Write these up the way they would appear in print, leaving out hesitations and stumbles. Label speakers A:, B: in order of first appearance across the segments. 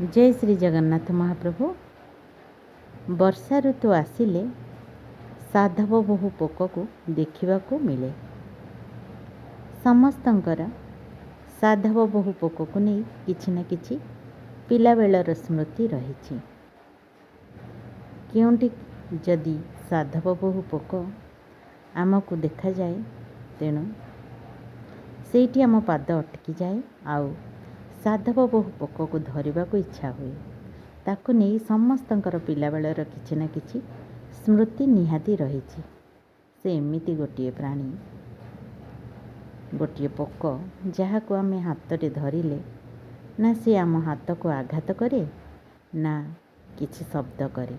A: जय श्री जगन्नाथ महाप्रभु। वर्षा ऋतु आसिले साधव बहु पोक को देखा मिले। समस्तंकर साधव बहु पोक को नहीं किछि न किछि पिला बेलर स्मृति रही। क्योंटि जदि साधव बहु पोक आमको देखा जाए तेणु सेठी आम पाद अटकी जाए आउ साधव बहु पोक को धरने को इच्छा हुए। ताकू नहीं समस्तंकर पिला बेलर किछि न किछि स्मृति निहाती रही। से एमिति गोटे प्राणी गोटे पोक जहाँ को आम हाथ में धरिले ना से आम हाथ को आघात करे ना किछि शब्द करे।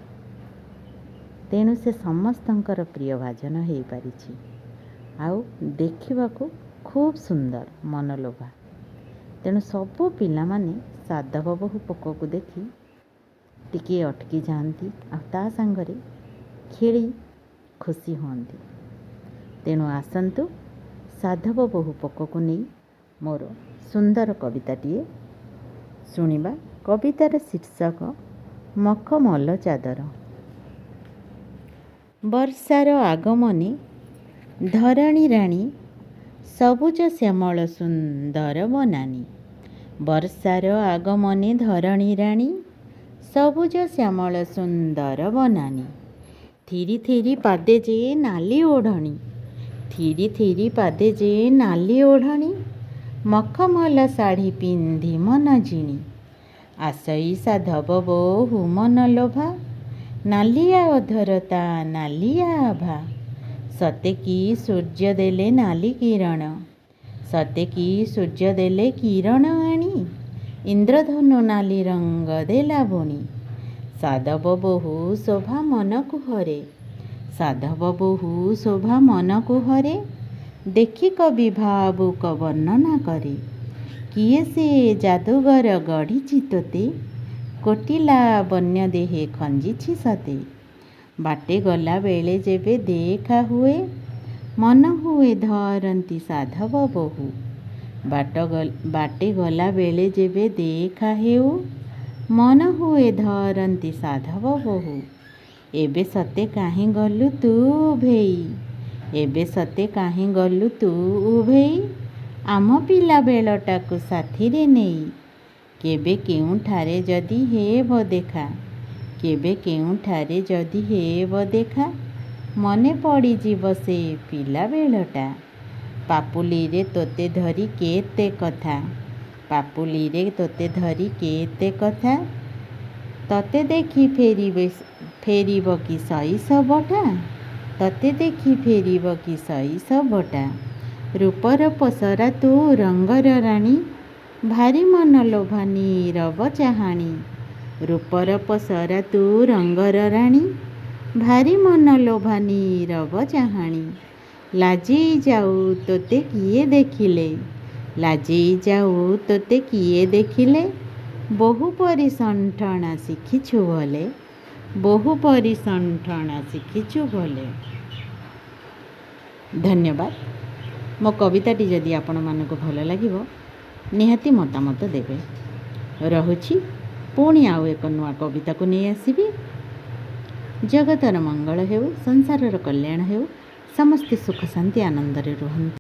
A: तेणु से समस्तंकर प्रिय भाजन हो पारि आउ देखा खूब सुंदर मनलोभा। तेणु सबू पिला माने साधव बहु पोक को देखी टिके अटकी जाती आ सांगरे खेली खुशी हुंती। तेणु आसंतु साधव बहु पोक को नहीं मोर सुंदर कविताटीए शुणिबा। कवितार शीर्षक मखमल चादर। वर्षार आगमने धरणी राणी सबुज श्यामल सुंदर बनानी। वर्षार आगमने धरणी राणी सबुज श्यामल सुंदर बनानी। थिरी थिरी पादे जे नाली ओढ़णी, थिरी थिरी पादे जे नाली ओढ़णी। मखमल शाढ़ी पिंधि मन जिणी, आसई साधव बहु मन लोभा। नालिया अधरता नालिया आभा, सते कि सूर्य देले नाली किरण, सते कि सूर्य देले किरण आणी। इंद्रधनु नाली रंग देला बुणी, साधव बहु शोभा मन को हरे, साधव बहु शोभा मन को हरे। देखी कवि भावुक वर्णना करे, किए से जादूगर गढ़ी तोते, कोटिला बन्य देहे खंजिछि सते। बाटे गला बेले जेबे देखा हुए, मन हुए धरती साधव बहु। बाटे गला बेले जेबे देखा हेउ, मन हुए धरती साधव बहु। एबे सते काहे गलु तू उभेई, एबे सते काहे गलु तू उभेई। आम पिला बेलटाकु साथी रे नेई, केबे केउं ठारे जदि हेब देखा, केबे केउं ठारे जदि हेब देखा। मने पड़ी जीव से पिला बेलटा, पापुली रे तोते धरी केते कथा, पापुली रे तोते धरी केते कथा। तते देखी फेरिब कि शैशवटा, तते देखी फेरिब कि शैशवटा। रूपर पसरा तू रंगर राणी, भारी मन लोभा नीरव चाहाणी। रूपर पसरा तू रंगर राणी, भारी मन लोभा नीरव चाहाणी। लाजेई जाऊ तोते किए देखिले, लाजेई जाऊ तोते किए देखिले। बहु परी संठणा शिखिछु भले, बहु परी संठणा शिखिछु भले। धन्यवाद। मो कविताटी जदि आपण मानक भल लागिबो निहाती मतामत देबे। रहुछि पुणी आउ एक नुआ कविता को नहीं आसबि। जगतर मंगल हेउ, संसारर कल्याण हेउ, समस्ते सुख शांति आनंद रे रुहंतु।